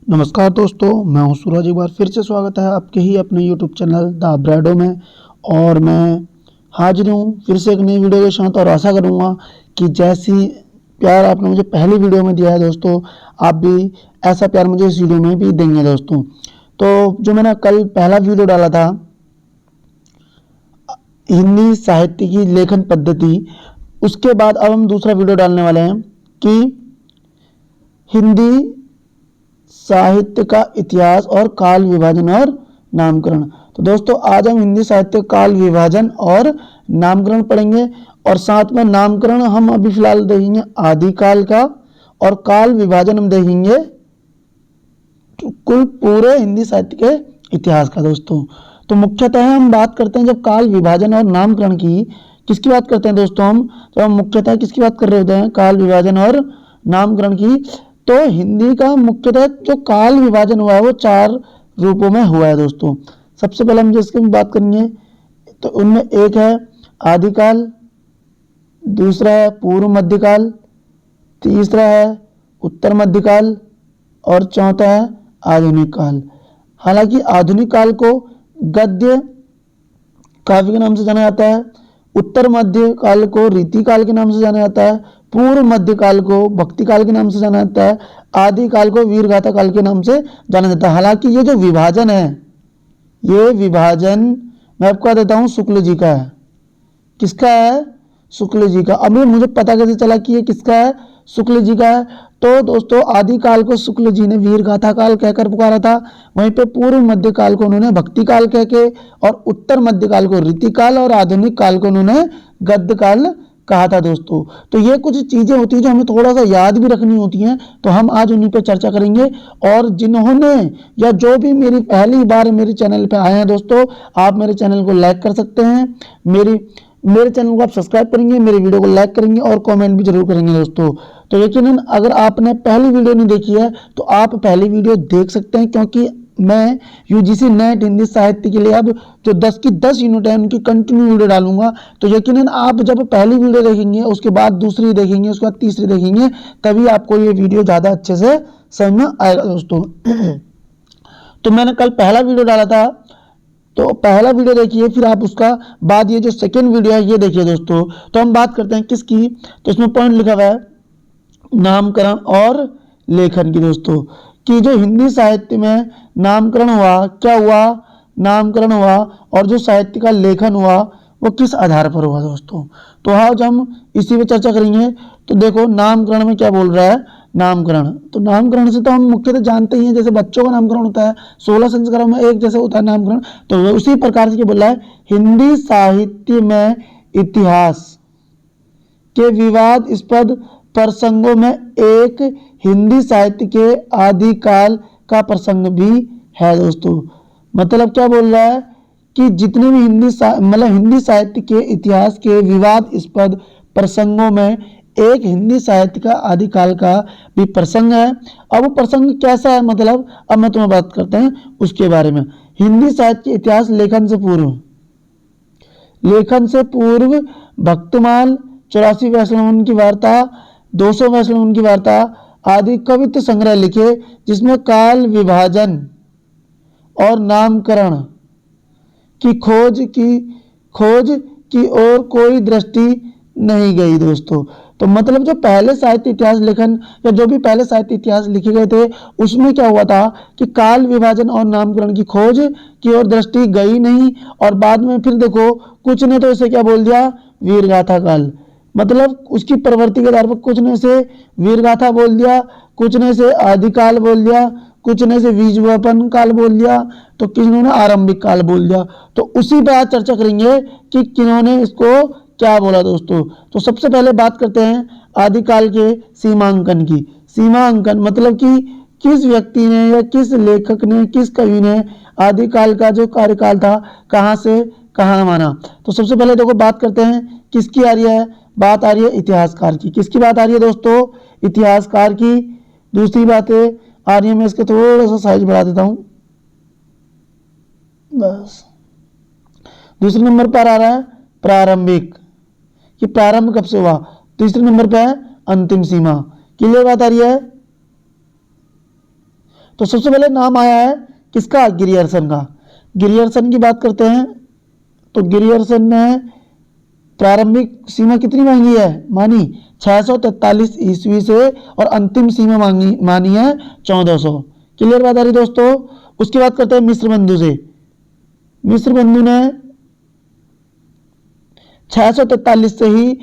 नमस्कार दोस्तों, मैं हूं सूरज। एक बार फिर से स्वागत है आपके ही अपने यूट्यूब चैनल द ब्रैडो में। और मैं हाजिर हूं फिर से एक नई वीडियो के साथ और आशा करूंगा कि जैसी प्यार आपने मुझे पहली वीडियो में दिया है दोस्तों, आप भी ऐसा प्यार मुझे इस वीडियो में भी देंगे दोस्तों। तो जो मैंने कल पहला वीडियो डाला था हिंदी साहित्य की लेखन पद्धति, उसके बाद अब हम दूसरा वीडियो डालने वाले हैं कि हिंदी साहित्य का इतिहास और काल विभाजन और नामकरण। तो दोस्तों आज हम हिंदी साहित्य काल विभाजन और नामकरण पढ़ेंगे और साथ में नामकरण हम अभी फिलहाल देखेंगे आदिकाल का और काल विभाजन हम देखेंगे कुल पूरे हिंदी साहित्य के इतिहास का दोस्तों। तो मुख्यतः हम बात करते हैं जब काल विभाजन और नामकरण की, किसकी बात करते हैं दोस्तों हम, तो हम मुख्यतः किसकी बात कर रहे होते हैं, काल विभाजन और नामकरण की। तो हिंदी का मुख्यतः जो काल विभाजन हुआ है वो 4 रूपों में हुआ है दोस्तों। सबसे पहले हम जिसकी बात करेंगे तो उनमें एक है आदिकाल, दूसरा है पूर्व मध्यकाल, तीसरा है उत्तर मध्यकाल और चौथा है आधुनिक काल। हालांकि आधुनिक काल को गद्य काव्य के नाम से जाना जाता है, उत्तर मध्य काल को रीति काल के नाम से जाना जाता है, पूर्व मध्य काल को भक्ति काल के नाम से जाना जाता है, आदि काल को वीरगाथा काल के नाम से जाना जाता है। हालांकि ये जो विभाजन है, ये विभाजन मैं आपको बता देता हूँ शुक्ल जी का है। किसका है? शुक्ल जी का। अभी मुझे पता कैसे चला कि ये किसका है? शुक्ल जी का है। तो दोस्तों आदिकाल को शुक्ल जी ने वीरगाथा काल कहकर पुकारा था, वहीं पे पूर्व मध्य काल को उन्होंने भक्ति काल कह के और उत्तर मध्य काल को रीति काल और आधुनिक काल को उन्होंने गद्य काल कहा था दोस्तों। तो ये कुछ चीजें होती हैं जो हमें थोड़ा सा याद भी रखनी होती हैं, तो हम आज उन्हीं पे चर्चा करेंगे। और जिन्होंने या जो भी मेरी पहली बार मेरे चैनल पे आए हैं दोस्तों, आप मेरे चैनल को लाइक कर सकते हैं, मेरे चैनल को आप सब्सक्राइब करेंगे, मेरे वीडियो को लाइक करेंगे और कमेंट भी जरूर करेंगे दोस्तों। तो यकीनन अगर आपने पहली वीडियो नहीं देखी है तो आप पहली वीडियो देख सकते हैं, क्योंकि मैं यूजीसी नेट हिंदी साहित्य के लिए अब जो 10 की 10 यूनिट है उनकी कंटिन्यू वीडियो डालूंगा। तो यकीनन आप जब पहली वीडियो देखेंगे, उसके बाद दूसरी देखेंगे, उसके बाद तीसरी देखेंगे, तभी आपको ये वीडियो ज़्यादा अच्छे से समझ में आएगा दोस्तों। तो मैंने कल पहला वीडियो डाला था, तो पहला वीडियो देखिए, फिर आप उसका बाद ये जो सेकेंड वीडियो है ये देखिए दोस्तों। तो हम बात करते हैं किसकी, तो इसमें पॉइंट लिखा हुआ है नामकरण और लेखन की दोस्तों, कि जो हिंदी साहित्य में नामकरण हुआ, क्या हुआ, नामकरण हुआ और जो साहित्य का लेखन हुआ वो किस आधार पर हुआ दोस्तों। तो आज हम इसी पे चर्चा करेंगे। तो देखो नामकरण में क्या बोल रहा है, नामकरण, तो नामकरण से तो हम मुख्यतः जानते ही हैं, जैसे बच्चों का नामकरण होता है 16 संस्कारों में एक जैसे होता है नामकरण, तो उसी प्रकार से क्या बोल रहा है, हिंदी साहित्य में इतिहास के विवादास्पद प्रसंगों में एक हिंदी साहित्य के आदिकाल का प्रसंग भी है दोस्तों। मतलब क्या बोल रहा है कि जितने भी हिंदी साहित्य के इतिहास के विवादास्पद प्रसंगों में एक हिंदी साहित्य का आदिकाल का भी प्रसंग है। अब वो प्रसंग कैसा है, मतलब अब मैं तुम्हें बात करते हैं उसके बारे में। हिंदी साहित्य के इतिहास लेखन से पूर्व भक्तमाल, 84 वैष्णवन की वार्ता, 200 वैष्णवन की वार्ता आदि कवित्व संग्रह लिखे, जिसमें काल विभाजन और नामकरण की खोज की ओर कोई दृष्टि नहीं गई दोस्तों। तो मतलब जो पहले साहित्य इतिहास लेखन या जो भी पहले साहित्य इतिहास लिखे गए थे उसमें क्या हुआ था कि काल विभाजन और नामकरण की खोज की ओर दृष्टि गई नहीं। और बाद में फिर देखो कुछ ने तो इसे क्या बोल दिया, वीरगाथा काल, मतलब उसकी प्रवृत्ति के आधार पर कुछ ने इसे वीरगाथा बोल दिया, कुछ ने इसे आदिकाल बोल दिया, कुछ ने इसे बीजवपन काल बोल दिया, तो किन्होंने आरंभिक काल बोल दिया। तो उसी पर आज चर्चा करेंगे कि किन्होंने इसको क्या बोला दोस्तों। तो सबसे पहले बात करते हैं आदिकाल के सीमांकन की। सीमांकन मतलब कि किस व्यक्ति ने या किस लेखक ने, किस कवि ने आदिकाल का जो कार्यकाल था कहाँ से कहाँ माना। तो सबसे पहले देखो बात करते हैं किसकी आ रही है, बात आ रही है इतिहासकार की। किसकी बात आ रही है दोस्तों, इतिहासकार की। दूसरी बात आ रही है, मैं इसका थोड़ा सा साइज बढ़ा देता हूं, बस। दूसरे नंबर पर आ रहा है प्रारंभिक, कि प्रारंभ कब से हुआ। तीसरे नंबर पर है अंतिम सीमा। क्लियर बात आ रही है। तो सबसे पहले नाम आया है किसका, गिरियर्सन का। गिरियर्सन की बात करते हैं तो गिरियर्सन ने प्रारंभिक सीमा कितनी मानी 643 ईस्वी से, और अंतिम सीमा मानी है 1400। क्लियर बात आ रही दोस्तों। उसकी बात करते हैं मिस्र बंधु से। मिस्र बंधु ने 643 से ही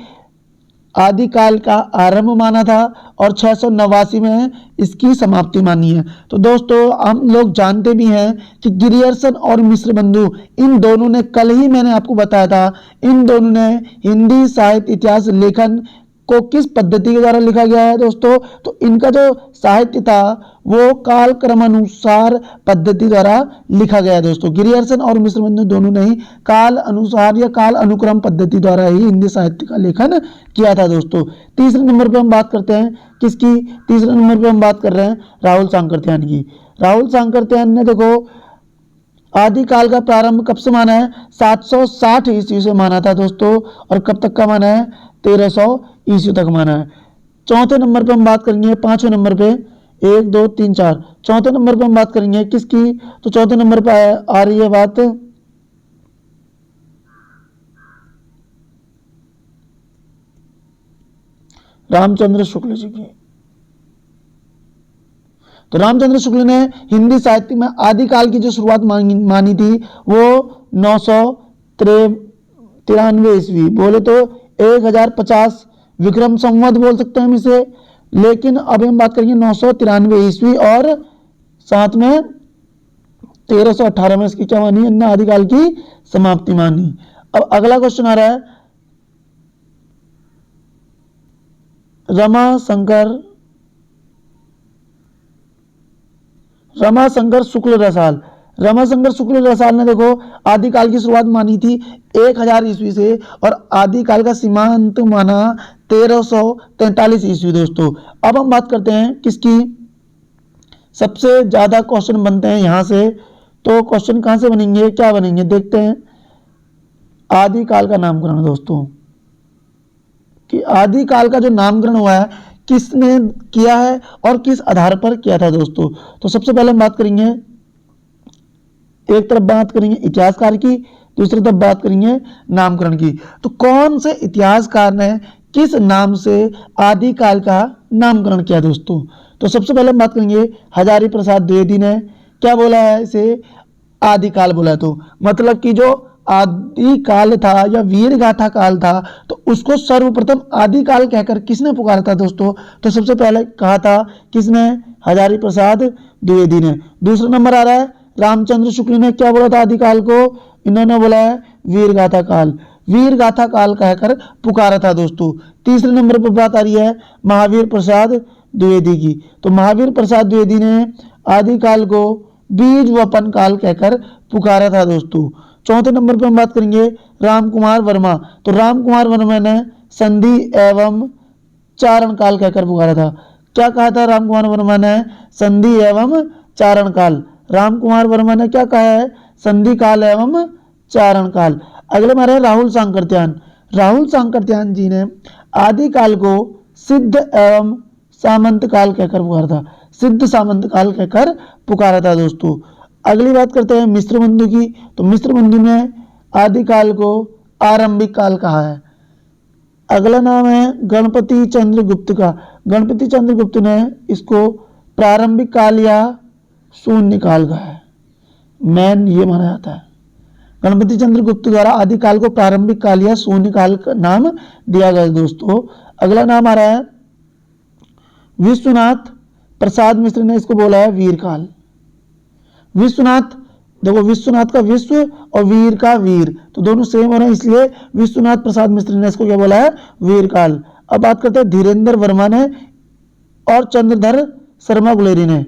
आदिकाल का आरंभ माना था और 689 में इसकी समाप्ति मानी है। तो दोस्तों हम लोग जानते भी हैं कि गिरियर्सन और मिस्र बंधु, इन दोनों ने, कल ही मैंने आपको बताया था, इन दोनों ने हिंदी साहित्य इतिहास लेखन को किस पद्धति के द्वारा लिखा गया है दोस्तों। तो इनका जो साहित्य था वो काल क्रमानुसार पद्धति द्वारा लिखा गया है दोस्तों। गिरियर्सन और मिस्र बंधु दोनों ने ही काल अनुसार या काल अनुक्रम पद्धति द्वारा ही हिंदी साहित्य का लेखन किया था दोस्तों। तीसरे नंबर पे हम बात करते हैं किसकी, तीसरे नंबर पे हम बात कर रहे हैं राहुल सांकृत्यायन की। राहुल सांकृत्यायन ने देखो आदिकाल का प्रारंभ कब से माना है, 760 ईस्वी से माना था दोस्तों, और कब तक का माना है, 1300 ईस्वी तक माना है। चौथे नंबर पे हम बात करेंगे, पांचवें नंबर पे, 1 2 3 4, चौथे नंबर पे हम बात करेंगे किसकी, तो चौथे नंबर पे आ रही है बात रामचंद्र शुक्ल जी की। तो रामचंद्र शुक्ल ने हिंदी साहित्य में आदिकाल की जो शुरुआत मानी थी वो 993 ईस्वी, बोले तो 1050 विक्रम संवत बोल सकते हैं हम इसे, लेकिन अभी हम बात करेंगे 993 ईस्वी, और साथ में 1318 में इसकी क्या मानी, अन्य आदिकाल की समाप्ति मानी। अब अगला क्वेश्चन आ रहा है रमाशंकर शुक्ल रसाल। रमाशंकर शुक्ल रसाल ने देखो आदिकाल की शुरुआत मानी थी 1000 ईस्वी से, और आदिकाल का सीमांत माना 1343 ईस्वी दोस्तों। अब हम बात करते हैं किसकी, सबसे ज्यादा क्वेश्चन बनते हैं यहां से, तो क्वेश्चन कहां से बनेंगे, क्या बनेंगे, देखते हैं। आदिकाल का नामकरण दोस्तों, कि आदिकाल का जो नामकरण हुआ है किसने किया है और किस आधार पर किया था दोस्तों। तो सबसे पहले हम बात करेंगे, एक तरफ बात करेंगे इतिहासकार की, दूसरी तरफ बात करेंगे नामकरण की। तो कौन से इतिहासकार ने किस नाम से आदिकाल का नामकरण किया दोस्तों। तो सबसे पहले हम बात करेंगे हजारी प्रसाद द्विवेदी ने क्या बोला है, इसे आदिकाल बोला। तो मतलब कि जो आदिकाल था या वीर गाथा काल था, तो उसको सर्वप्रथम आदिकाल कहकर किसने पुकारा था दोस्तों। तो सबसे पहले कहा था किसने, हजारी प्रसाद द्विवेदी ने। दूसरा नंबर आ रहा है रामचंद्र शुक्ल ने क्या बोला था आदिकाल को, इन्होंने बोला है वीर गाथा काल, वीर गाथा काल कहकर पुकारा था दोस्तों। तीसरे नंबर पर बात आ रही है महावीर प्रसाद द्विवेदी की। तो महावीर प्रसाद द्विवेदी ने आदिकाल को बीज वपन काल कहकर पुकारा था दोस्तों। चौथे नंबर पर हम बात करेंगे राम कुमार वर्मा। तो राम कुमार वर्मा ने संधि एवं चारण काल कहकर पुकारा था। क्या कहा था राम कुमार वर्मा ने, संधि एवं चारण काल। राम कुमार वर्मा ने क्या कहा है, संधि काल एवं चारण काल। अगले हमारे राहुल सांकृत्यायन। राहुल सांकृत्यायन जी ने आदिकाल को सिद्ध एवं सामंत काल कहकर पुकारा था, सिद्ध सामंत काल कहकर पुकारा था दोस्तों। अगली बात करते हैं मिस्र बंधु की। तो मिस्र बंधु ने आदिकाल को आरंभिक काल कहा है। अगला नाम है गणपति चंद्र गुप्त का। गणपति चंद्र गुप्त ने इसको प्रारंभिक काल या शून्य काल कहा है, मैन ये माना जाता है। गणपति चंद्र गुप्त द्वारा आदिकाल को प्रारंभिक काल या शून्य काल का नाम दिया गया दोस्तों। अगला नाम आ रहा है विश्वनाथ प्रसाद मिश्र ने इसको बोला है वीर काल। विश्वनाथ, देखो विश्वनाथ का विश्व और वीर का वीर तो दोनों सेम हो रहे हैं, इसलिए विश्वनाथ प्रसाद मिश्र ने इसको क्या बोला है, वीर काल। अब बात करते हैं धीरेन्द्र वर्मा ने और चंद्रधर शर्मा गुलेरी ने।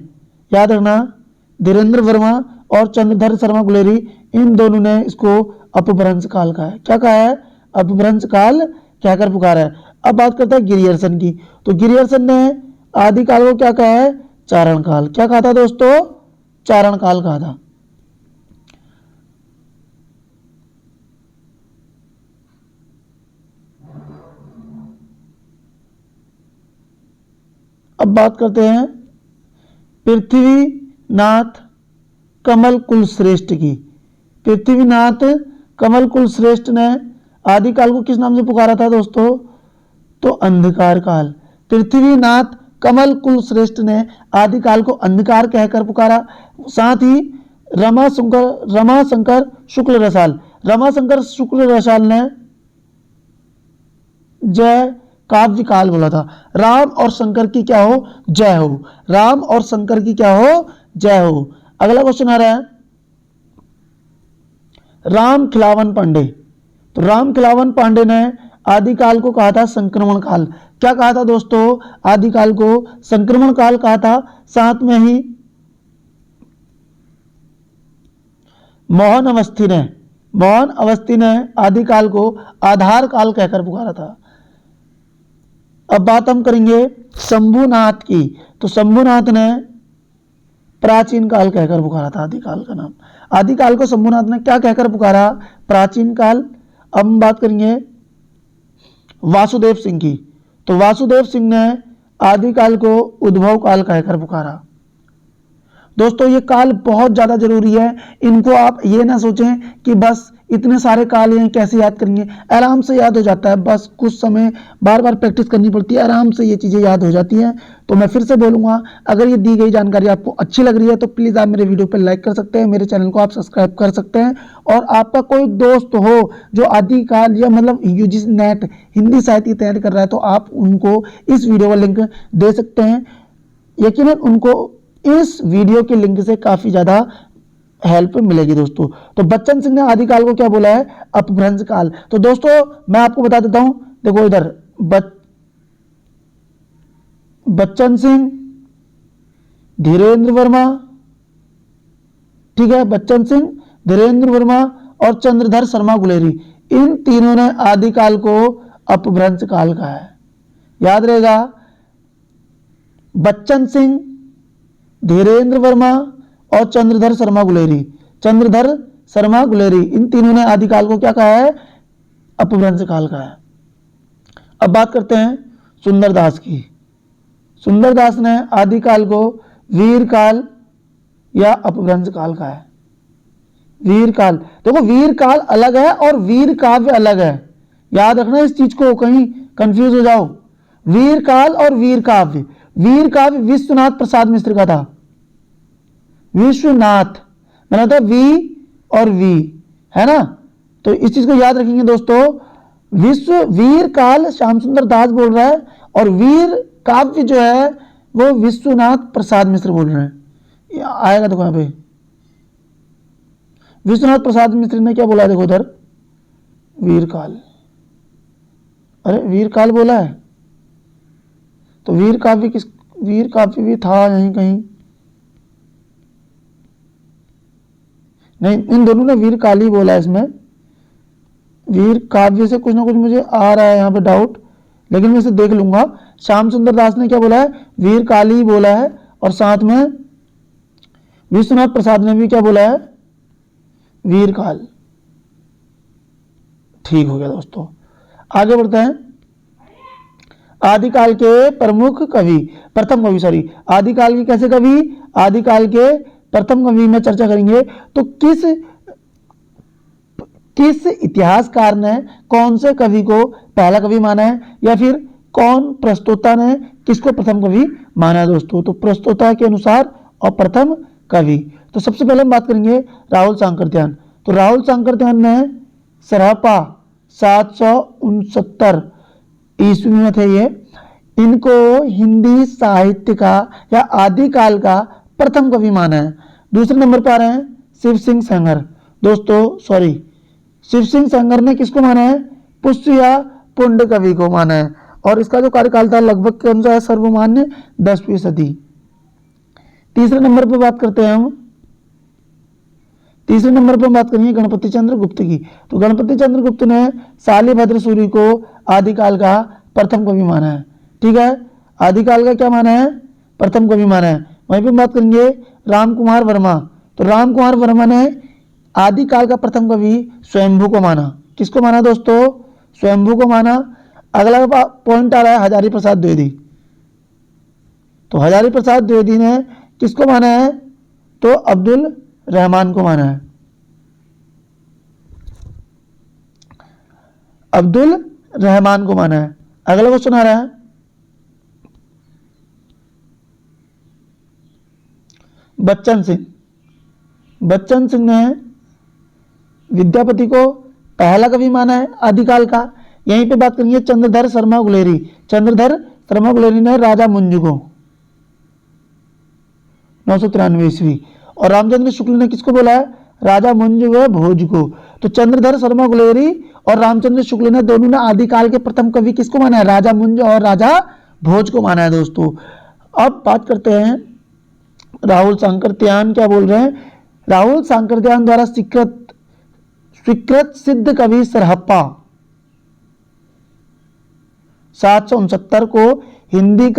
याद रखना धीरेन्द्र वर्मा और चंद्रधर शर्मा गुलेरी, इन दोनों ने इसको अपभ्रंश काल कहा है। क्या कहा है, अपभ्रंश काल कहकर पुकारा है। अब बात करते हैं गिरियर्सन की। तो गिरियर्सन ने आदिकाल को क्या कहा है, चारण काल। क्या कहा था दोस्तों, चारण काल कहा था। अब बात करते हैं पृथ्वी नाथ कमल कुल श्रेष्ठ की। पृथ्वीनाथ कमल कुल श्रेष्ठ ने आदिकाल को किस नाम से पुकारा था दोस्तों? तो अंधकार काल। पृथ्वीनाथ कमल कुल श्रेष्ठ ने आदिकाल को अंधकार कहकर पुकारा। साथ ही रमाशंकर शुक्ल रसाल ने जय काव्य काल बोला था। राम और शंकर की क्या हो? जय हो। राम और शंकर की क्या हो? जय हो। अगला क्वेश्चन आ रहा है राम खिलावन पांडे। तो राम खिलावन पांडे ने आदिकाल को कहा था संक्रमण काल। क्या कहा था दोस्तों? आदिकाल को संक्रमण काल कहा था। साथ में ही मोहन अवस्थी ने आदिकाल को आधार काल कहकर पुकारा था। अब बात हम करेंगे शंभुनाथ की। तो शंभुनाथ ने प्राचीन काल कहकर पुकारा था आदिकाल का नाम। आदिकाल को शंभुनाथ ने क्या कहकर पुकारा? प्राचीन काल। अब हम बात करेंगे वासुदेव सिंह की। तो वासुदेव सिंह ने आदिकाल को उद्भव काल कहकर पुकारा। दोस्तों ये काल बहुत ज़्यादा जरूरी है। इनको आप ये ना सोचें कि बस इतने सारे काल हैं कैसे याद करेंगे, आराम से याद हो जाता है। बस कुछ समय बार बार प्रैक्टिस करनी पड़ती है, आराम से ये चीज़ें याद हो जाती हैं। तो मैं फिर से बोलूँगा, अगर ये दी गई जानकारी आपको अच्छी लग रही है तो प्लीज़ आप मेरे वीडियो पर लाइक कर सकते हैं, मेरे चैनल को आप सब्सक्राइब कर सकते हैं। और आपका कोई दोस्त हो जो आदिकाल या मतलब यूजीसी नेट हिंदी साहित्य की तैयारी कर रहा है तो आप उनको इस वीडियो का लिंक दे सकते हैं। यकीनन उनको इस वीडियो के लिंक से काफ़ी ज़्यादा हेल्प मिलेगी दोस्तों। तो बच्चन सिंह ने आदिकाल को क्या बोला है? अपभ्रंश काल। तो दोस्तों मैं आपको बता देता हूं, देखो इधर बच्चन सिंह, धीरेन्द्र वर्मा, ठीक है, बच्चन सिंह, धीरेन्द्र वर्मा और चंद्रधर शर्मा गुलेरी, इन तीनों ने आदिकाल को अपभ्रंश काल कहा है। याद रहेगा, बच्चन सिंह, धीरेन्द्र वर्मा और चंद्रधर शर्मा गुलेरी, इन तीनों ने आदिकाल को क्या कहा है? अपभ्रंश काल कहा है। अब बात करते हैं सुंदरदास की। सुंदरदास ने आदिकाल को वीर काल या अपभ्रंश काल कहा है। वीर काल, देखो वीर काल अलग है और वीर काव्य अलग है। याद रखना इस चीज को, कहीं कंफ्यूज हो जाओ। वीर काल और वीर काव्य, वीर काव्य विश्वनाथ प्रसाद मिश्र का था। विश्वनाथ मैंने था वी और वी, है ना? तो इस चीज को याद रखेंगे दोस्तों। वीर काल श्याम सुंदर दास बोल रहा है और वीर काव्य जो है वो विश्वनाथ प्रसाद मिश्र बोल रहे हैं। आएगा देखो यहाँ पे विश्वनाथ प्रसाद मिश्र ने क्या बोला, देखो उधर वीर काल। अरे वीर काल बोला है तो वीर काव्य भी था यहीं कहीं। नहीं, इन दोनों ने वीर काल ही बोला है। इसमें वीर काव्य से कुछ ना कुछ मुझे आ रहा है यहाँ पे डाउट, लेकिन मैं इसे देख लूंगा। श्याम सुंदर दास ने क्या बोला है? वीर काल ही बोला है। और साथ में विश्वनाथ प्रसाद ने भी क्या बोला है? वीर काल। ठीक हो गया दोस्तों, आगे बढ़ते हैं। आदिकाल के प्रमुख कवि, प्रथम कवि, सॉरी, आदिकाल के कैसे कवि? आदिकाल के प्रथम कवि में चर्चा करेंगे। तो किस इतिहासकार ने कौन से कवि को पहला कवि माना है, या फिर कौन प्रस्तोता ने किसको प्रथम कवि माना है दोस्तों? तो प्रस्तोता के अनुसार और प्रथम कवि। तो सबसे पहले हम बात करेंगे राहुल सांकृत्यायन। तो राहुल सांकृत्यायन ने सरहपा 769 ईस्वी में थे ये। इनको हिंदी साहित्य का या आदिकाल का प्रथम कवि माना है। दूसरे नंबर पर आ रहे हैं शिव सिंह सेंगर। दोस्तों सॉरी, शिव सिंह सेंगर ने किसको माना है? पुष्य या पुंड कवि को माना है। और इसका जो कार्यकाल था लगभग कौन सा है? सर्वमान्य 10वीं सदी। तीसरे नंबर पर बात करते हैं हम, तीसरे नंबर पर बात करेंगे गणपति चंद्र गुप्त की। तो गणपति चंद्र गुप्त ने शालिभद्र सूरी को आदिकाल का प्रथम कवि माना है। ठीक है, आदिकाल का क्या माना है? प्रथम कवि माना है। वहीं पर बात करेंगे राम कुमार वर्मा। तो राम कुमार वर्मा ने आदिकाल का प्रथम कवि स्वयंभू को माना। किसको माना दोस्तों? स्वयंभू को माना। अगला पॉइंट आ रहा है हजारी प्रसाद द्विवेदी। तो हजारी प्रसाद द्विवेदी ने किसको माना है? तो अब्दुल रहमान को माना है। अब्दुल रहमान को माना है। अगला क्वेश्चन आ रहा है, बच्चन सिंह। बच्चन सिंह ने विद्यापति को पहला कवि माना है आदिकाल का। यहीं पे बात करेंगे चंद्रधर शर्मा गुलेरी। चंद्रधर शर्मा गुलेरी ने राजा मुंज को 993 ईस्वी, और रामचंद्र शुक्ल ने किसको बोला है, राजा मुंज व भोज को। तो चंद्रधर शर्मा गुलेरी और रामचंद्र शुक्ल ने दोनों ने आदिकाल के प्रथम कवि किसको माना है, राजा मुंज और राजा भोज को माना है दोस्तों। अब बात करते हैं राहुल सांकृत्यायन क्या बोल रहे हैं। राहुल सांकृत्यायन द्वारा स्वीकृत सिद्ध कवि सरहप्पा 769 को हिंदी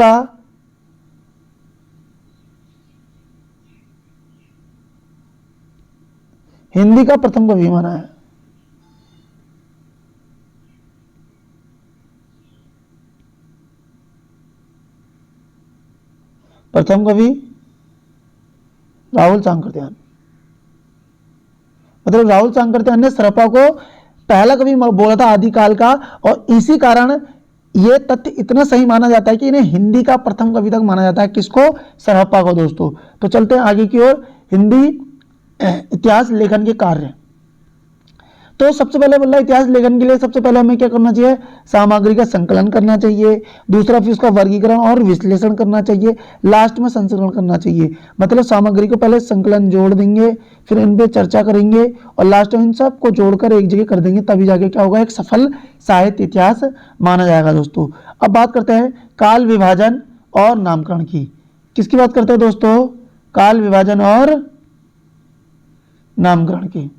का प्रथम कवि माना है। प्रथम कवि राहुल सांकृत्यायन, मतलब राहुल सांकृत्यायन ने सरहप्पा को पहला कवि बोला था आदिकाल का, और इसी कारण यह तथ्य इतना सही माना जाता है कि इन्हें हिंदी का प्रथम कवि तक माना जाता है। किसको, सरहप्पा को दोस्तों। तो चलते हैं आगे की ओर, हिंदी इतिहास लेखन के कार्य। तो सबसे पहले बोल रहा है इतिहास लेखन के लिए सबसे पहले हमें क्या करना चाहिए, सामग्री का संकलन करना चाहिए। दूसरा फिर उसका वर्गीकरण और विश्लेषण करना चाहिए। लास्ट में संस्करण करना चाहिए। मतलब सामग्री को पहले संकलन जोड़ देंगे, फिर इन पे चर्चा करेंगे और लास्ट में इन सब को जोड़कर एक जगह कर देंगे, तभी जाके क्या होगा, एक सफल साहित्य इतिहास माना जाएगा दोस्तों। अब बात करते हैं काल विभाजन और नामकरण की। किसकी बात करते हैं दोस्तों, काल विभाजन और नामकरण की।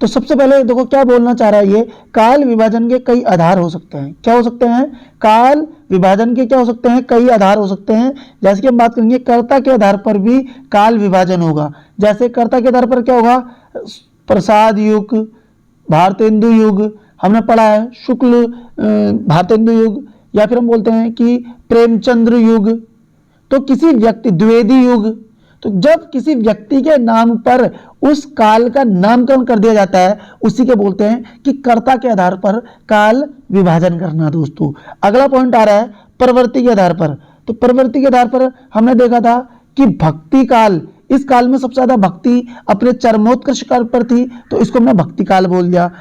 तो सबसे पहले देखो क्या बोलना चाह रहा है ये, काल विभाजन के कई आधार हो सकते हैं। क्या हो सकते हैं, काल विभाजन के क्या हो सकते हैं, कई आधार हो सकते हैं। जैसे कि हम बात करेंगे कर्ता के आधार पर भी काल विभाजन होगा। जैसे कर्ता के आधार पर क्या होगा, प्रसाद युग, भारतेंदु युग हमने पढ़ा है, शुक्ल भारतेंदु युग, या फिर हम बोलते हैं कि प्रेमचंद्र युग। तो किसी व्यक्ति द्विवेदी युग, तो जब किसी व्यक्ति के नाम पर उस काल का नामकरण कर दिया जाता है, उसी के बोलते हैं कि कर्ता के आधार पर काल विभाजन करना दोस्तों। अगला पॉइंट आ रहा है प्रवृत्ति के आधार पर। तो प्रवृत्ति के आधार पर हमने देखा था कि भक्ति काल, इस काल में सबसे ज्यादा भक्ति अपने चरमोत्कर्ष काल पर थी, तो इसको हमने भक्ति काल बोल दिया।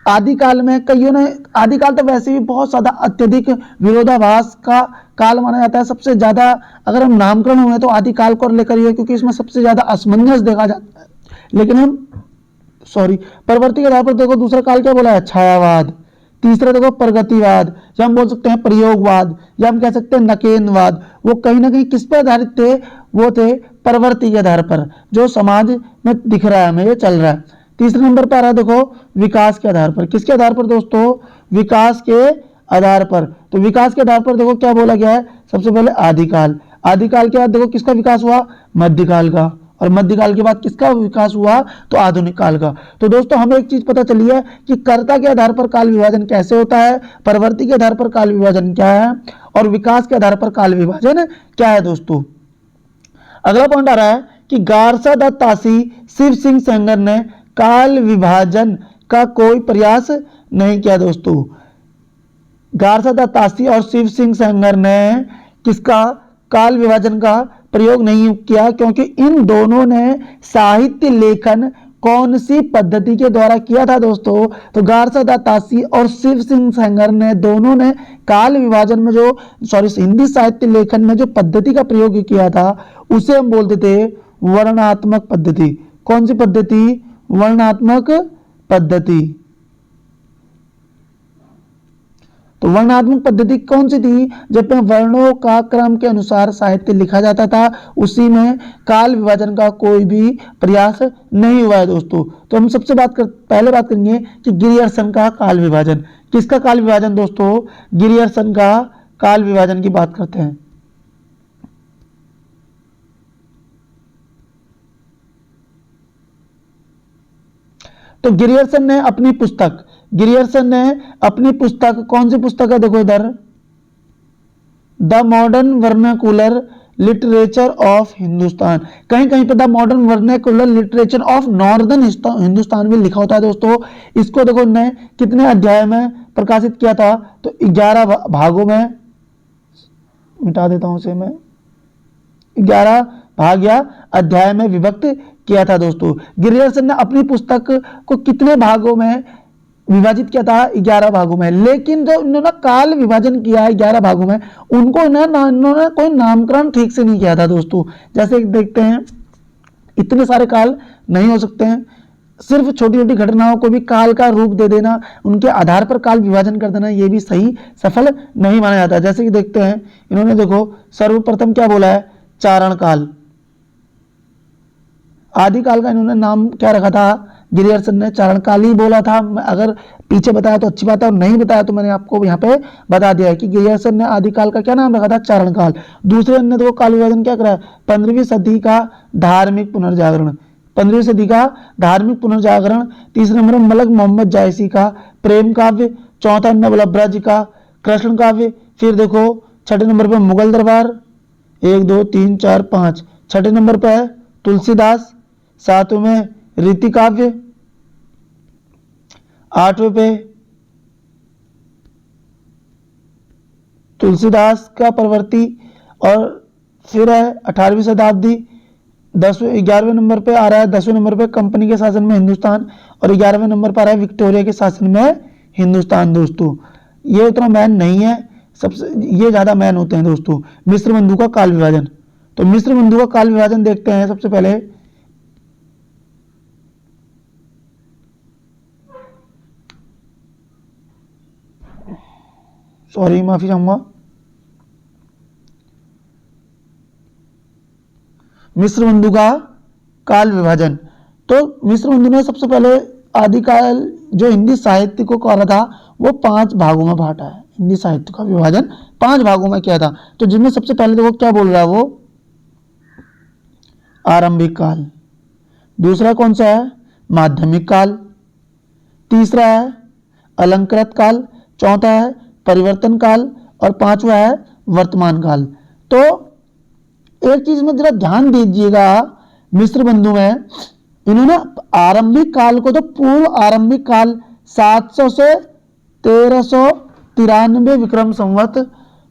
आदिकाल में कईयों ने, आदिकाल तो वैसे भी बहुत ज्यादा अत्यधिक विरोधाभास का काल माना जाता है। सबसे ज्यादा अगर हम नामकरण हुए तो आदिकाल को लेकर ही है, क्योंकि इसमें सबसे ज्यादा असमंजस देखा जाता है। लेकिन हम प्रवृत्ति के आधार पर देखो दूसरा काल क्या बोला है, छायावाद। तीसरा देखो प्रगतिवाद, या हम बोल सकते हैं प्रयोगवाद, या हम कह सकते हैं नकेनवाद। वो कहीं ना कहीं किस पर आधारित थे, वो थे प्रवृत्ति के आधार पर, जो समाज में दिख रहा है हमें, ये चल रहा है। तीसरे नंबर पर आ रहा देखो विकास के आधार पर। किसके आधार पर दोस्तों, विकास के आधार पर। तो विकास के आधार पर देखो क्या बोला गया है, सबसे पहले आदिकाल। आदिकाल के बाद देखो किसका विकास हुआ, मध्यकाल का, और मध्यकाल के बाद किसका विकास हुआ, तो आधुनिक काल का। तो दोस्तों हमें एक चीज पता चली है कि कर्ता के आधार पर काल विभाजन कैसे होता है, प्रवृत्ति के आधार पर काल विभाजन क्या है, और विकास के आधार पर काल विभाजन क्या है दोस्तों। अगला पॉइंट आ रहा है कि गारसा दत्त तासी, शिव सिंह सेंगर ने काल विभाजन का कोई प्रयास नहीं किया दोस्तों। गारसा दत्त तासी और शिव सिंह सेंगर ने किसका, काल विभाजन का प्रयोग नहीं किया, क्योंकि इन दोनों ने साहित्य लेखन कौन सी पद्धति के द्वारा किया था दोस्तों, तो गारसा दत्त तासी और शिव सिंह सेंगर ने दोनों ने काल विभाजन में जो हिंदी साहित्य लेखन में जो पद्धति का प्रयोग किया था, उसे हम बोलते थे वर्णनात्मक पद्धति। कौन सी पद्धति, वर्णनात्मक पद्धति। तो वर्णनात्मक पद्धति कौन सी थी, जब वर्णों का क्रम के अनुसार साहित्य लिखा जाता था, उसी में काल विभाजन का कोई भी प्रयास नहीं हुआ है दोस्तों। तो हम पहले बात करेंगे कि गिरियर्सन का काल विभाजन। किसका काल विभाजन दोस्तों, गिरियर्सन का काल विभाजन की बात करते हैं। तो गिरियर्सन ने अपनी पुस्तक कौन सी पुस्तक है, देखो इधर the modern vernacular literature of Hindustan, कहीं कहीं पे the modern vernacular literature of northern Hindustan भी लिखा होता है दोस्तों। इसको देखो ने कितने अध्याय में प्रकाशित किया था, तो 11 भागों में, मिटा देता हूं इसे मैं, 11 भाग या अध्याय में विभक्त किया था दोस्तों। गिरियर्सन ने अपनी पुस्तक को कितने भागों में विभाजित किया था? 11 भागों में। लेकिन जो इन्होंने काल विभाजन किया है 11 भागों में, उनको इन्होंने कोई नामकरण ठीक से नहीं किया था दोस्तों। जैसे देखते हैं, इतने सारे काल नहीं हो सकते हैं, सिर्फ छोटी छोटी घटनाओं को भी काल का रूप दे देना, उनके आधार पर काल विभाजन कर देना, ये भी सही सफल नहीं माना जाता। जैसे कि देखते हैं, इन्होंने देखो सर्वप्रथम क्या बोला है? चारण काल। आदिकाल का इन्होंने नाम क्या रखा था? गिरियर्सन ने चारण काल ही बोला था। अगर पीछे बताया तो अच्छी बात है, और नहीं बताया तो मैंने आपको यहाँ पे बता दिया है कि गिरियर्सन ने आदिकाल का क्या नाम रखा था? चारण काल। दूसरे ने तो काल विभाजन क्या करा? 15वीं सदी का धार्मिक पुनर्जागरण, 15वीं सदी का धार्मिक पुनर्जागरण। तीसरे नंबर में मलक मोहम्मद जायसी का प्रेम काव्य। चौथा नवल ब्रज का कृष्ण काव्य। फिर देखो छठे नंबर पे मुगल दरबार, 1 2 3 4 5। छठे नंबर पे है तुलसीदास। सातवें में रीति काव्य। आठवें पे तुलसीदास का प्रवृत्ति। और फिर है 18वीं शताब्दी। 11वें नंबर पे आ रहा है, 10वें नंबर पे कंपनी के शासन में हिंदुस्तान। और 11वें नंबर पर आ रहा है विक्टोरिया के शासन में हिंदुस्तान दोस्तों। ये उतना मैन नहीं है, सबसे ये ज्यादा मैन होते हैं दोस्तों। मिस्र बंधु का काल विभाजन, तो मिस्र बंधु का काल विभाजन देखते हैं सबसे पहले। सॉरी, माफी चाहूंगा। मिस्र बंधु का काल विभाजन, तो मिस्र बंधु ने सबसे पहले आदिकाल जो हिंदी साहित्य को करा था वो 5 भागों में बांटा है। हिंदी साहित्य का विभाजन 5 भागों में किया था। तो जिनमें सबसे पहले देखो क्या बोल रहा है वो? आरंभिक काल। दूसरा कौन सा है? माध्यमिक काल। तीसरा है अलंकृत काल। चौथा है परिवर्तन काल। और पांचवा है वर्तमान काल। तो एक चीज में जरा ध्यान दीजिएगा, मिस्र बंधु में इन्होंने आरंभिक काल को तो पूर्व आरंभिक काल 700 से 1393 विक्रम संवत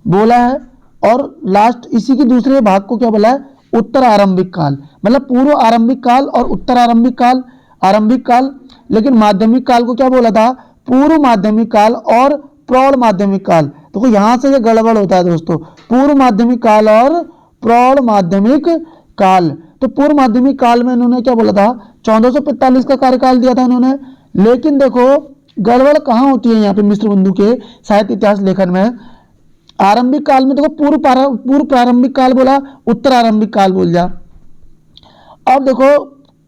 बोला है। और लास्ट इसी के दूसरे भाग को क्या बोला है? उत्तर आरंभिक काल। मतलब पूर्व आरंभिक काल और उत्तर आरंभिक काल, आरंभिक काल। लेकिन माध्यमिक काल को क्या बोला था? पूर्व माध्यमिक काल और प्रौढ़ माध्यमिक काल। देखो यहां से ये गड़बड़ होता है दोस्तों, पूर्व माध्यमिक काल और प्रौढ़ माध्यमिक काल। तो पूर्व माध्यमिक काल में इन्होंने क्या बोला था? 1445 का कार्यकाल दिया था इन्होंने। लेकिन देखो गड़बड़ कहां होती है यहाँ पे मिस्र बंधु के साहित्य इतिहास लेखन में। आरंभिक काल में देखो पूर्व प्रारंभिक काल बोला, उत्तर आरंभिक काल बोल जा। अब देखो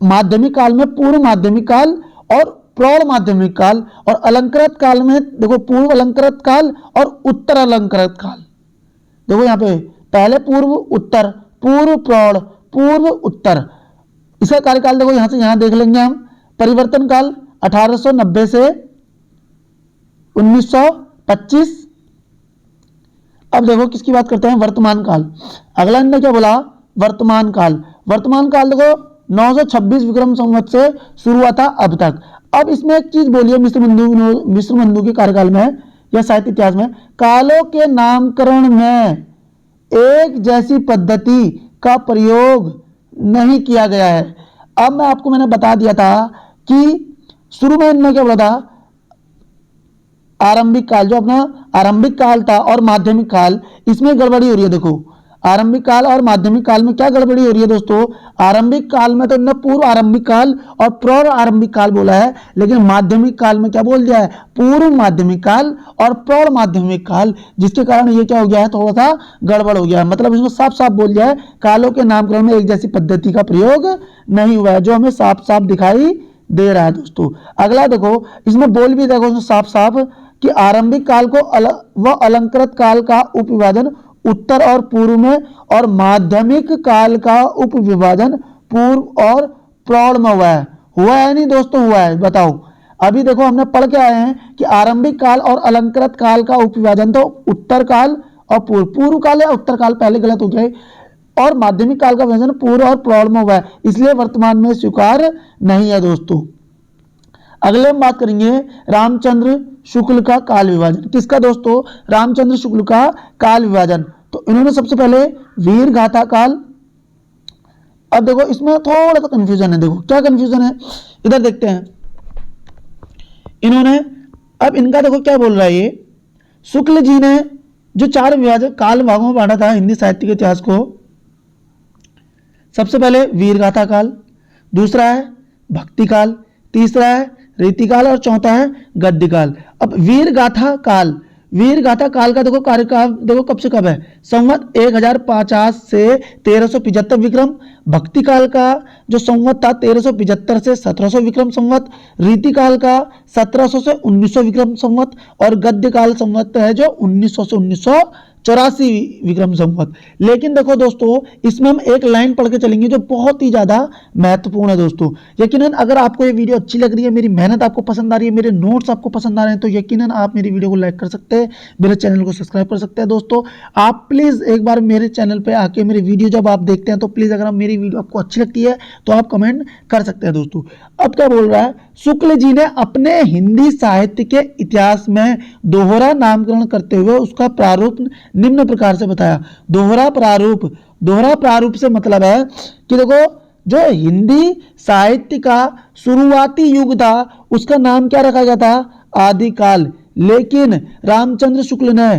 माध्यमिक काल में पूर्व माध्यमिक काल और प्रौढ़ माध्यमिक काल। और अलंकृत काल में देखो पूर्व अलंकृत काल और उत्तर अलंकृत काल। देखो यहाँ पे पहले पूर्व उत्तर, पूर्व प्रौढ़, पूर्व उत्तर। इसका कार्यकाल देखो यहां से यहां देख लेंगे हम। परिवर्तन काल 1890 से 1925। अब देखो किसकी बात करते हैं? वर्तमान काल। अगला इन्होंने क्या बोला? वर्तमान काल। वर्तमान काल देखो 926 विक्रम संवत से शुरू हुआ था अब तक। अब इसमें एक चीज बोलिए मिस्र बंधु के कार्यकाल में या साहित्य इतिहास में, कालों के नामकरण में एक जैसी पद्धति का प्रयोग नहीं किया गया है। अब मैं आपको मैंने बता दिया था कि शुरू में इन्होंने क्या बोला था? आरंभिक काल, जो अपना आरंभिक काल था और माध्यमिक काल, इसमें गड़बड़ी हो रही है। देखो आरंभिक काल और माध्यमिक काल में क्या गड़बड़ी हो रही है दोस्तों? आरंभिक काल में तो इन्होंने पूर्व आरंभिक काल और प्रौढ़ आरंभिक काल बोला है, लेकिन माध्यमिक काल में क्या बोल दिया है? पूर्व माध्यमिक काल और प्रौढ़ माध्यमिक काल, जिसके कारण ये क्या हो गया है? थोड़ा सा गड़बड़ हो गया है। मतलब इसमें साफ साफ बोल दिया है कालों के नामकरण में एक जैसी पद्धति का प्रयोग नहीं हुआ है, जो हमें साफ साफ दिखाई दे रहा है दोस्तों। अगला देखो इसमें बोल भी देखो साफ साफ कि आरंभिक काल को व अलंकृत काल का उपविभाजन उत्तर और पूर्व में, और माध्यमिक काल का उपविभाजन पूर्व और प्रौढ़ में हुआ है नहीं दोस्तों? हुआ है। बताओ अभी देखो हमने पढ़ के आए हैं कि आरंभिक काल और अलंकृत काल का उपविभाजन तो उत्तर काल और पूर्व। पूर्व काल या उत्तर काल पहले गलत हो गया है, और माध्यमिक काल का विभाजन पूर्व और प्रौढ़ में हुआ है, इसलिए वर्तमान में स्वीकार नहीं है दोस्तों। अगले हम बात करेंगे रामचंद्र शुक्ल का काल विभाजन। किसका दोस्तों? रामचंद्र शुक्ल का काल विभाजन। तो इन्होंने सबसे पहले वीर गाथा काल। अब देखो इसमें थोड़ा सा कंफ्यूजन है, देखो क्या कंफ्यूजन है, इधर देखते हैं। इन्होंने अब इनका देखो क्या बोल रहा है ये, शुक्ल जी ने जो 4 विभाजन काल भागों में बांटा था हिंदी साहित्य के इतिहास को, सबसे पहले वीर गाथा काल, दूसरा है भक्ति काल, तीसरा है रीतिकाल और चौथा है गद्य काल। अब वीर गाथा काल, वीर गाथा काल का देखो कार्यकाल देखो कब से कब है, संवत 1050 से 1375 विक्रम। भक्ति काल का जो संवत था 1375 से 1700 विक्रम संवत। रीति काल का 1700 से 1900 विक्रम संवत। और गद्य काल संवत है जो 1900 से 1984 विक्रम संवत। लेकिन देखो दोस्तों इसमें हम एक लाइन पढ़ के चलेंगे जो बहुत ही ज्यादा महत्वपूर्ण है दोस्तों। यकीनन अगर आपको ये वीडियो अच्छी लग रही है, मेरी मेहनत आपको पसंद आ रही है, मेरे नोट्स आपको पसंद आ रहे हैं, तो यकीनन आप मेरी वीडियो को लाइक कर सकते हैं, मेरे चैनल को सब्सक्राइब कर सकते हैं। दोस्तों आप प्लीज एक बार मेरे चैनल पे आके मेरी वीडियो जब आप देखते हैं तो प्लीज अगर मेरी वीडियो आपको अच्छी लगती है तो आप कमेंट कर सकते हैं दोस्तों। अब क्या बोल रहा है, शुक्ल जी ने अपने हिंदी साहित्य के इतिहास में दोहरा नामकरण करते हुए उसका प्रारूप निम्न प्रकार से बताया। दोहरा प्रारूप, दोहरा प्रारूप से मतलब है कि देखो जो हिंदी साहित्य का शुरुआती युग था उसका नाम क्या रखा गया था, आदिकाल। लेकिन रामचंद्र शुक्ल ने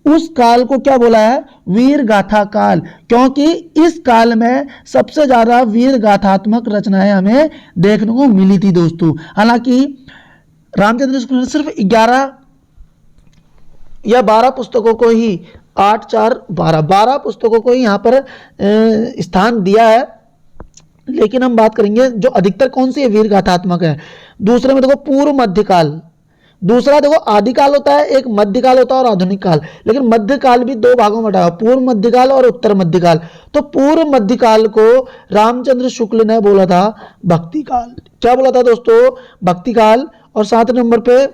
उस काल को क्या बोला है, वीर गाथा काल, क्योंकि इस काल में सबसे ज्यादा वीर गाथात्मक रचनाएं हमें देखने को मिली थी दोस्तों। हालांकि रामचंद्र शुक्ल ने सिर्फ 11 या 12 पुस्तकों को ही 8 4 12 पुस्तकों को ही यहाँ पर स्थान दिया है। लेकिन हम बात करेंगे जो अधिकतर कौन सी है, वीर गाथात्मक है। दूसरे में देखो पूर्व मध्यकाल, दूसरा देखो आदिकाल होता है, एक मध्यकाल होता है और आधुनिक काल। लेकिन मध्यकाल भी 2 भागों में बटा है, पूर्व मध्यकाल और उत्तर मध्यकाल। तो पूर्व मध्यकाल को रामचंद्र शुक्ल ने बोला था भक्ति काल। क्या बोला था दोस्तों, भक्ति काल। और 7 नंबर पे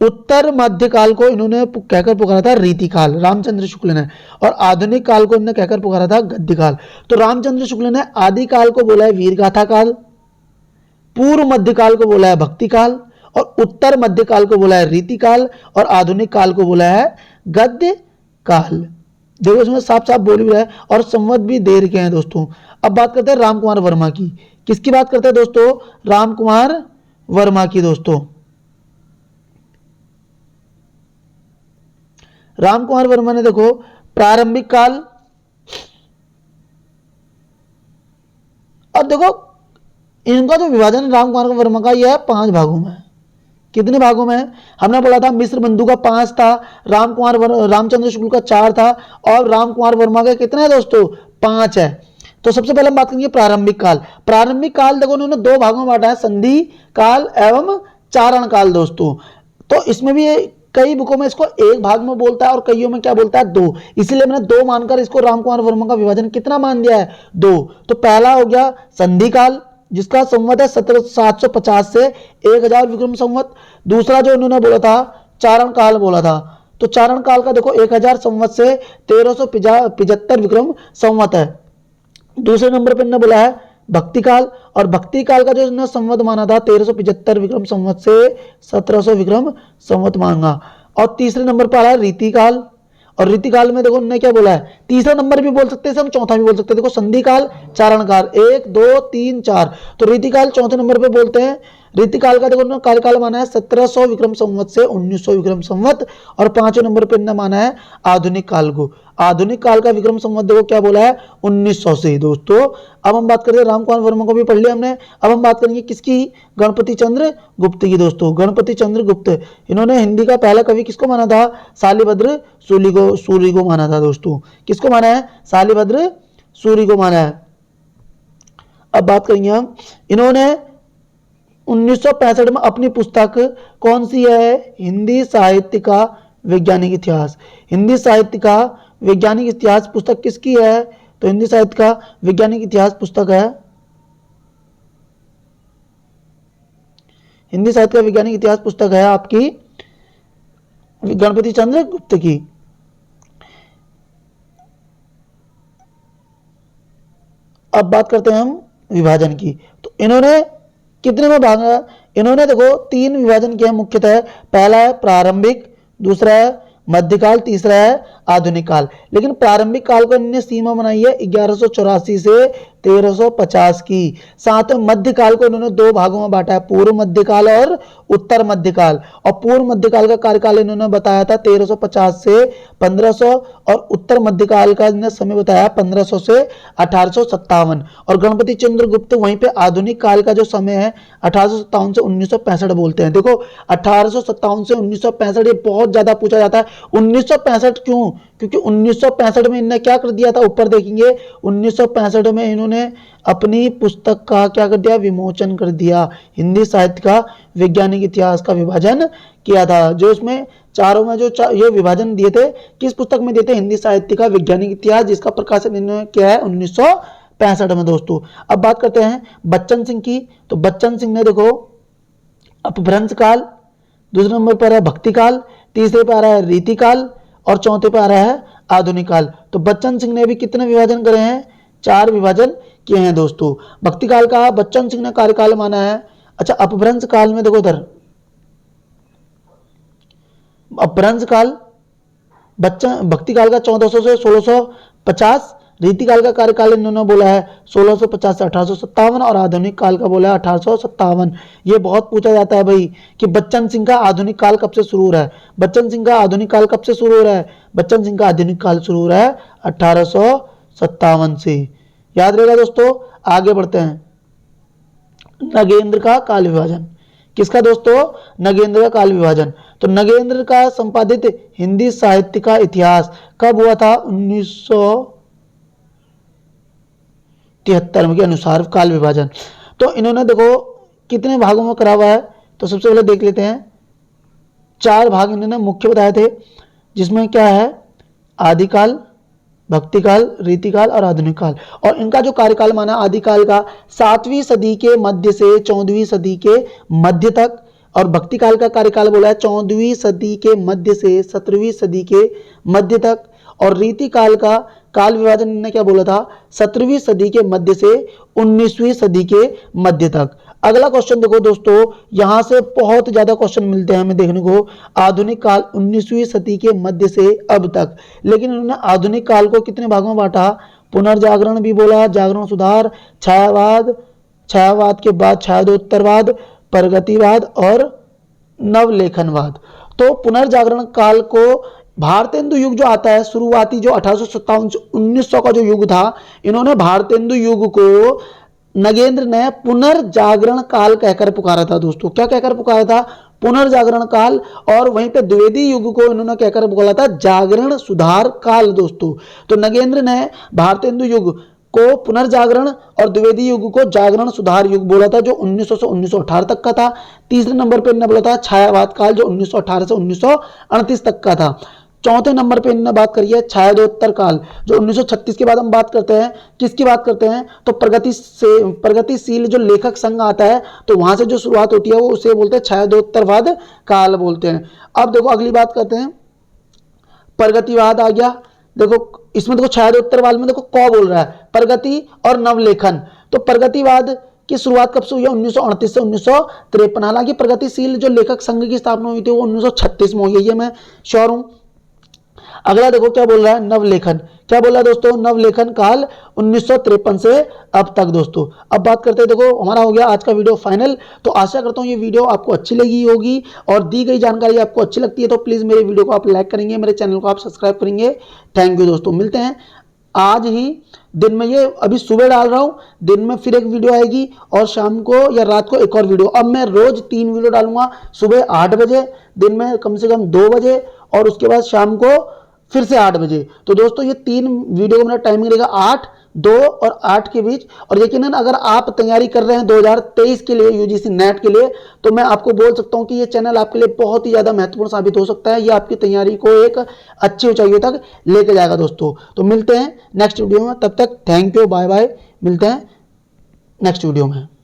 उत्तर मध्यकाल को इन्होंने कहकर पुकारा था रीतिकाल, रामचंद्र शुक्ल ने। और आधुनिक काल को इन्होंने कहकर पुकारा था गद्यकाल। तो रामचंद्र शुक्ल ने आदिकाल को बोला है वीरगाथा काल, पूर्व मध्यकाल को बोला है भक्ति काल, और उत्तर मध्यकाल को बोला है रीतिकाल, और आधुनिक काल को बोला है गद्य काल। देखो इसमें साफ साफ बोल भी रहा है और संवत भी दे रखे हैं दोस्तों। अब बात करते हैं राम कुमार वर्मा की। किसकी बात करते हैं दोस्तों, राम कुमार वर्मा की। दोस्तों राम कुमार वर्मा ने देखो प्रारंभिक काल, और देखो इनका जो विभाजन राम कुमार वर्मा का यह है 5 भागों में। कितने भागों में, हमने बोला था मिश्र बंधु का 5 था, रामचंद्र शुक्ल का 4 था, और राम कुमार वर्मा का कितने है दोस्तों, 5 है। तो सबसे पहले हम बात करेंगे प्रारंभिक काल। प्रारंभिक काल देखो उन्होंने 2 भागों में बांटा है, संधि काल एवं चारण काल दोस्तों। तो इसमें भी कई बुकों में इसको 1 भाग में बोलता है और कईयों में क्या बोलता है, 2। इसलिए मैंने 2 मानकर इसको राम कुमार वर्मा का विभाजन कितना मान दिया है, 2। तो पहला हो गया संधि काल जिसका संवत है 750 से 1000 विक्रम संवत। दूसरा जो उन्होंने बोला था चारण काल बोला था, तो चारण काल का देखो 1000 संवत से 1375 विक्रम संवत है। दूसरे नंबर पर इन्होंने बोला है भक्ति काल, और भक्ति काल का जो इन्होंने संवत माना था 1375 विक्रम संवत से 1700 विक्रम संवत मांगा। और तीसरे नंबर पर आ रहा है रीति काल, और रीति काल में देखो उन्होंने क्या बोला है, तीसरा नंबर भी बोल सकते हैं हम, चौथा भी बोल सकते हैं। देखो संधि काल, चारण काल 1 2 3 4, तो रीति काल चौथे नंबर पे बोलते हैं। रीति काल का देखो उन्होंने कार्यकाल माना है 1700 विक्रम संवत से 1900 विक्रम संवत, और 5वें नंबर पे इन्होंने माना है आधुनिक काल को। आधुनिक काल का विक्रम संवत देखो क्या बोला है, 1900 से दोस्तों। अब हम बात करें राम कुमार वर्मा को भी पढ़ लिया हमने, अब हम बात करेंगे किसकी, गणपति चंद्र गुप्त की दोस्तों। गणपति चंद्र गुप्त इन्होंने हिंदी का पहला कवि किसको माना था, शालिभद्र सूरी को माना था दोस्तों। किसको माना है, शालिभद्र सूरी को माना है। अब बात करेंगे हम, इन्होंने 1965 में अपनी पुस्तक कौन सी है, हिंदी साहित्य का वैज्ञानिक इतिहास। हिंदी साहित्य का वैज्ञानिक इतिहास पुस्तक किसकी है, तो हिंदी साहित्य का वैज्ञानिक इतिहास पुस्तक है, हिंदी साहित्य का वैज्ञानिक इतिहास पुस्तक है आपकी गणपति चंद्र गुप्त की। अब बात करते हैं हम विभाजन की। तो इन्होंने कितने में भागा? इन्होंने देखो 3 विभाजन किए मुख्यतः। पहला है प्रारंभिक, दूसरा है मध्यकाल, तीसरा है आधुनिक काल। लेकिन प्रारंभिक काल को इन्होंने सीमा बनाई है 1184 से 1350 की। साथ में मध्यकाल को इन्होंने 2 भागों में बांटा है, पूर्व मध्यकाल और उत्तर मध्यकाल। और पूर्व मध्यकाल का कार्यकाल इन्होंने बताया था 1350 से 1500 और उत्तर मध्यकाल का इन्होंने समय बताया 1500 से 1857। और गणपति चंद्र गुप्त वहीं पे आधुनिक काल का जो समय है 1857 से 1965 बोलते हैं। देखो 1857 से 1965 ये बहुत ज्यादा पूछा जाता है। 1965 क्यों? क्योंकि 1965 में इन्होंने क्या कर दिया था, ऊपर देखेंगे 1965 में इन्होंने अपनी पुस्तक का क्या कर दिया, विमोचन कर दिया। हिंदी साहित्य का वैज्ञानिक इतिहास का विभाजन किया था। जो इसमें चारों में जो ये विभाजन दिए थे, किस पुस्तक में दिए थे? हिंदी साहित्य का वैज्ञानिक इतिहास, जिसका प्रकाशन इन्होंने किया है 1965 में दोस्तों। अब बात करते हैं बच्चन सिंह की। तो बच्चन सिंह ने देखो अपभ्रंश काल, दूसरे नंबर पर है भक्ति काल, तीसरे पर आ रहा है रीति काल और चौथे पर आ रहा है आधुनिक काल। तो बच्चन सिंह ने भी कितने विभाजन करे हैं? 4 विभाजन किए हैं दोस्तों। भक्ति काल का बच्चन सिंह ने कार्यकाल माना है। अच्छा, अपभ्रंश काल में देखो इधर अपभ्रंश काल भक्ति काल का 1400 से 1650, रीति काल का कार्यकाल इन्होंने बोला है 1650 से 1857 और आधुनिक काल का बोला है 1857। ये बहुत पूछा जाता है भाई कि बच्चन सिंह का आधुनिक काल कब से शुरू हो रहा है? बच्चन सिंह का आधुनिक काल कब से शुरू हो रहा है? बच्चन सिंह का आधुनिक काल शुरू हो रहा है 1857 से। याद रहेगा दोस्तों। आगे बढ़ते हैं। नगेंद्र का काल विभाजन। किसका दोस्तों? नगेंद्र का काल विभाजन। तो नगेंद्र का संपादित हिंदी साहित्य का इतिहास कब हुआ था? 1973 के अनुसार काल विभाजन। तो इन्होंने देखो कितने भागों में करा हुआ है? तो सबसे पहले देख लेते हैं। 4 भाग इन्होंने मुख्य बताए थे, जिसमें क्या है? आदिकाल, भक्ति काल, रीति काल और आधुनिक काल। और इनका जो कार्यकाल माना आदिकाल का 7वीं सदी के मध्य से 14वीं सदी के मध्य तक, और भक्ति काल का कार्यकाल बोला है 14वीं सदी के मध्य से 17वीं सदी के मध्य तक। और रीति काल का काल विभाजन ने क्या बोला था? 17वीं सदी के मध्य से 19वीं सदी के मध्य तक। अगला क्वेश्चन देखो दोस्तों, यहां से बहुत ज्यादा क्वेश्चन मिलते हैं हमें देखने को। आधुनिक काल 19वीं सदी के मध्य से अब तक। लेकिन उन्होंने आधुनिक काल को कितने भागों में बांटा? पुनर्जागरण भी बोला, जागरण सुधार, छायावाद, छायावाद के बाद छायादोत्तरवाद, प्रगतिवाद और नवलेखनवाद। तो पुनर्जागरण काल को भारतेंदु युग जो आता है, शुरुआती जो 1857 से 1900 का जो युग था, इन्होंने भारतेंदु युग को नगेंद्र ने पुनर्जागरण काल कहकर पुकारा था दोस्तों। क्या कहकर पुकारा था? पुनर्जागरण काल। और वहीं पे द्विवेदी युग को इन्होंने कहकर बोला था जागरण सुधार काल दोस्तों। तो नगेंद्र ने भारतेंदु युग को पुनर्जागरण और द्विवेदी युग को जागरण सुधार युग बोला था, जो 1900 से 1918 तक का था। तीसरे नंबर पे इन्होंने बोला था छायावाद काल, जो 1918 से 1938 तक का था। चौथे नंबर पे इन्होंने बात करी है छायादोत्तर काल, जो 1936 के बाद हम बात करते हैं। किसकी बात करते हैं? तो प्रगतिशील जो लेखक संघ आता है, तो वहां से जो शुरुआत होती है वो उसे बोलते हैं छायादोत्तरवाद काल बोलते हैं। अब देखो अगली बात करते हैं, प्रगतिवाद आ गया। देखो इसमें देखो छायादोत्तरवाद में देखो कौ बोल रहा है, प्रगति और नवलेखन। तो प्रगतिवाद की शुरुआत कब से हुई है? 1938 से 1953। हालांकि प्रगतिशील जो लेखक संघ की स्थापना हुई थी वो 1936 में हुई है, ये मैं श्योर हूं। अगला देखो क्या बोल रहा है? नवलेखन। क्या बोल रहा है दोस्तों? नवलेखन काल 1953 से अब तक दोस्तों। अब बात करते हैं, देखो हमारा हो गया आज का वीडियो फाइनल। तो आशा करता हूँ ये वीडियो आपको अच्छी लगी होगी और दी गई जानकारी आपको अच्छी लगती है तो प्लीज़ मेरे वीडियो को आप लाइक करेंगे, मेरे चैनल को आप सब्सक्राइब करेंगे। थैंक यू दोस्तों। मिलते हैं आज ही दिन में, ये अभी सुबह डाल रहा हूँ, दिन में फिर एक वीडियो आएगी और शाम को या रात को एक और वीडियो। अब मैं रोज 3 वीडियो डालूंगा, सुबह 8 बजे, दिन में कम से कम 2 बजे और उसके बाद शाम को फिर से 8 बजे। तो दोस्तों ये 3 वीडियो का मेरा टाइमिंग रहेगा 8, 2 और 8 के बीच। और यकीनन अगर आप तैयारी कर रहे हैं 2023 के लिए यूजीसी नेट के लिए, तो मैं आपको बोल सकता हूं कि ये चैनल आपके लिए बहुत ही ज़्यादा महत्वपूर्ण साबित हो सकता है। ये आपकी तैयारी को एक अच्छी ऊंचाइयों तक लेके जाएगा दोस्तों। तो मिलते हैं नेक्स्ट वीडियो में, तब तक थैंक यू, बाय बाय। मिलते हैं नेक्स्ट वीडियो में।